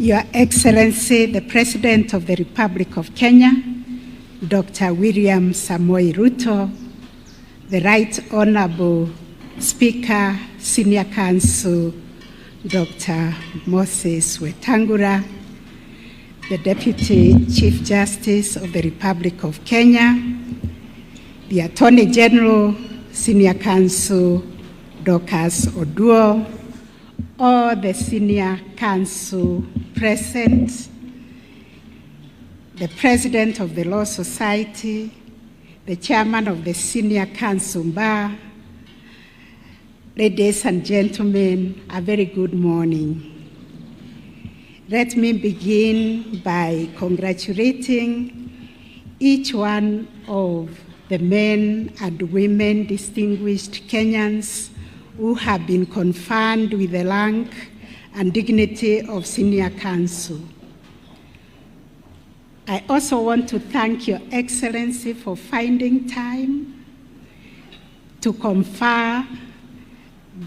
Your Excellency, the President of the Republic of Kenya, Dr. William Samoei Ruto, the Right Honorable Speaker, Senior Counsel, Dr. Moses Wetangula, the Deputy Chief Justice of the Republic of Kenya, the Attorney General, Senior Counsel, Dorcas Oduor, all the Senior Counsel present, the President of the Law Society, the Chairman of the Senior Counsel Bar, ladies and gentlemen, a very good morning. Let me begin by congratulating each one of the men and women, distinguished Kenyans, who have been conferred with the rank and dignity of Senior Counsel. I also want to thank Your Excellency for finding time to confer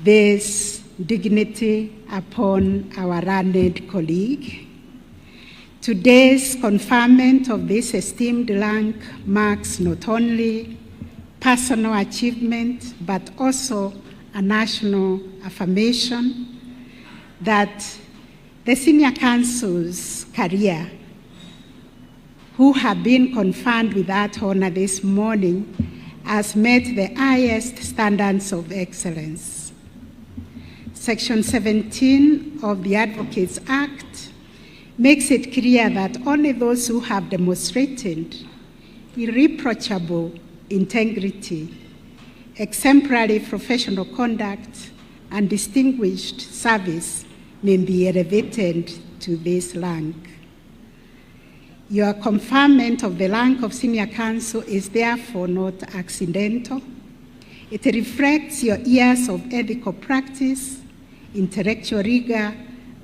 this dignity upon our learned colleague. Today's conferment of this esteemed rank marks not only personal achievement, but also a national affirmation that the Senior Counsel's career, who have been conferred with that honor this morning, has met the highest standards of excellence. Section 17 of the Advocates Act makes it clear that only those who have demonstrated irreproachable integrity, exemplary professional conduct, and distinguished service may be elevated to this rank. Your conferment of the rank of Senior Counsel is therefore not accidental. It reflects your years of ethical practice, intellectual rigor,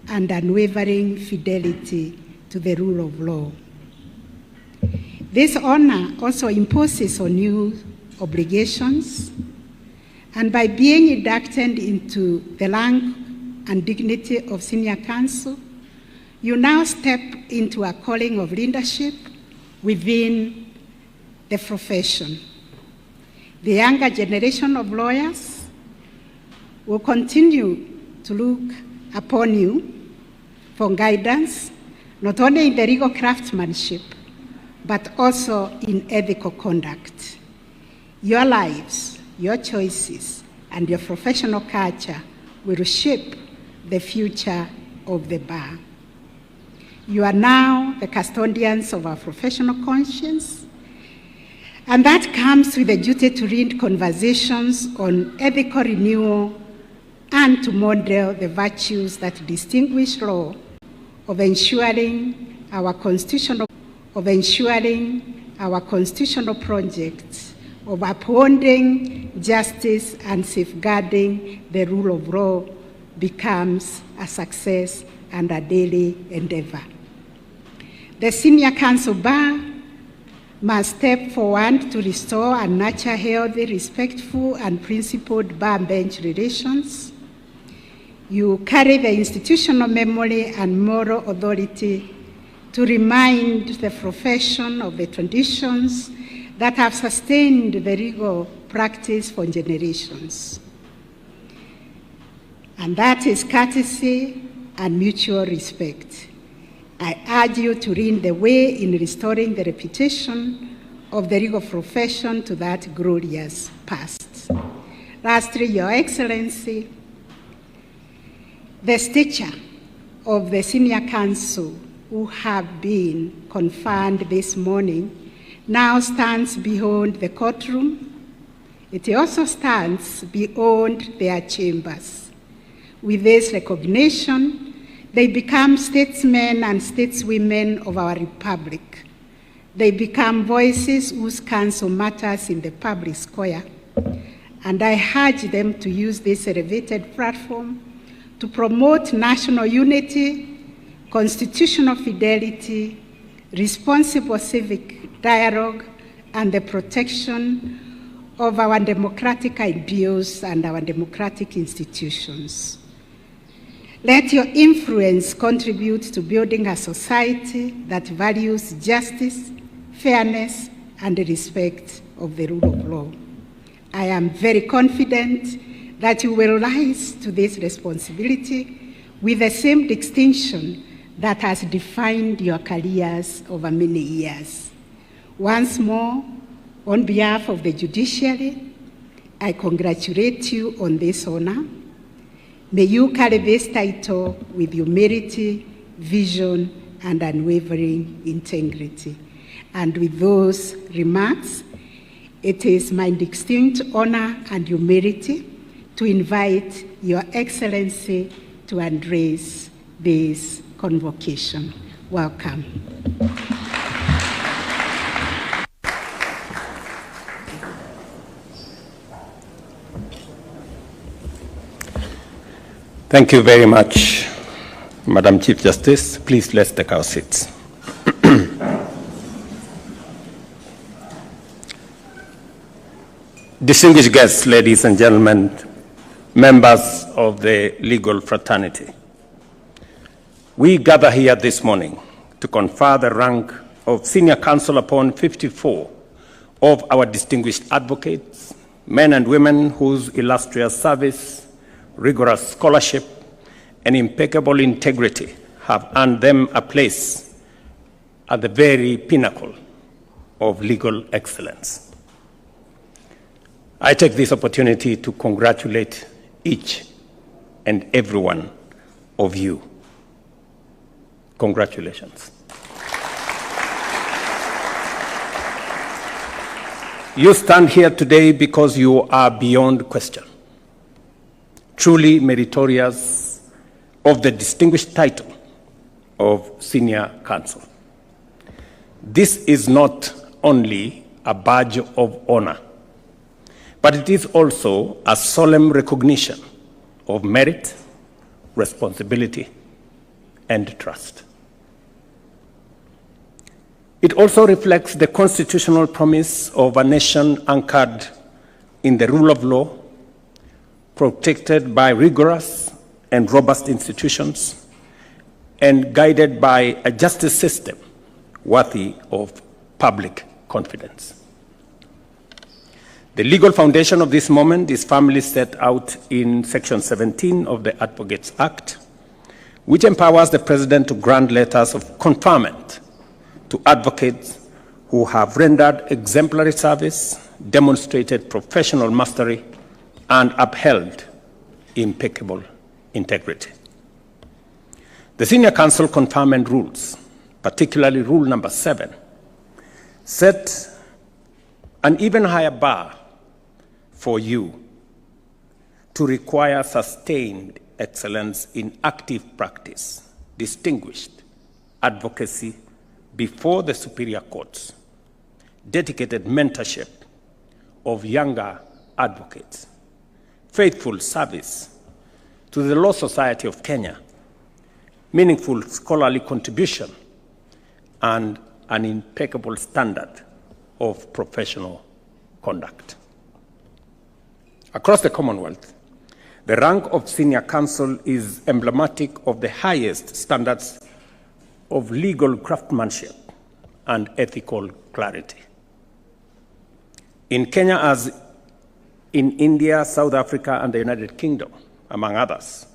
and unwavering fidelity to the rule of law. This honor also imposes on you obligations, and by being inducted into the rank and dignity of Senior Counsel, you now step into a calling of leadership within the profession. The younger generation of lawyers will continue to look upon you for guidance, not only in the legal craftsmanship, but also in ethical conduct. Your lives, your choices, and your professional culture will shape the future of the bar. You are now the custodians of our professional conscience, and that comes with the duty to lead conversations on ethical renewal and to model the virtues that distinguish law, of ensuring our constitutional projects of upholding justice and safeguarding the rule of law becomes a success and a daily endeavor. The Senior Counsel Bar must step forward to restore and nurture healthy, respectful, and principled bar-bench relations. You carry the institutional memory and moral authority to remind the profession of the traditions that have sustained the legal practice for generations. And that is courtesy and mutual respect. I urge you to lead the way in restoring the reputation of the legal profession to that glorious past. Lastly, Your Excellency, the stature of the Senior Counsel who have been conferred this morning now stands beyond the courtroom. It also stands beyond their chambers. With this recognition, they become statesmen and stateswomen of our republic. They become voices whose counsel matters in the public square. And I urge them to use this elevated platform to promote national unity, constitutional fidelity, responsible civic dialogue, and the protection of our democratic ideals and our democratic institutions. Let your influence contribute to building a society that values justice, fairness, and respect of the rule of law. I am very confident that you will rise to this responsibility with the same distinction that has defined your careers over many years. Once more, on behalf of the judiciary, I congratulate you on this honor. May you carry this title with humility, vision, and unwavering integrity. And with those remarks, it is my distinct honor and humility to invite Your Excellency to address this convocation. Welcome. Thank you very much, Madam Chief Justice. Please let's take our seats. Distinguished guests, ladies and gentlemen, members of the legal fraternity, we gather here this morning to confer the rank of Senior Counsel upon 54 of our distinguished advocates, men and women whose illustrious service, rigorous scholarship, and impeccable integrity have earned them a place at the very pinnacle of legal excellence. I take this opportunity to congratulate each and every one of you. Congratulations. You stand here today because you are beyond question, truly meritorious of the distinguished title of Senior Counsel. This is not only a badge of honor, but it is also a solemn recognition of merit, responsibility, and trust. It also reflects the constitutional promise of a nation anchored in the rule of law, protected by rigorous and robust institutions, and guided by a justice system worthy of public confidence. The legal foundation of this moment is firmly set out in Section 17 of the Advocates Act, which empowers the President to grant letters of conferment to advocates who have rendered exemplary service, demonstrated professional mastery, and upheld impeccable integrity. The Senior Counsel conferment rules, particularly Rule number 7, set an even higher bar for you to require sustained excellence in active practice, distinguished advocacy before the superior courts, dedicated mentorship of younger advocates, faithful service to the Law Society of Kenya, meaningful scholarly contribution, and an impeccable standard of professional conduct. Across the Commonwealth, the rank of Senior Counsel is emblematic of the highest standards of legal craftsmanship and ethical clarity. In Kenya, as in India, South Africa, and the United Kingdom, among others,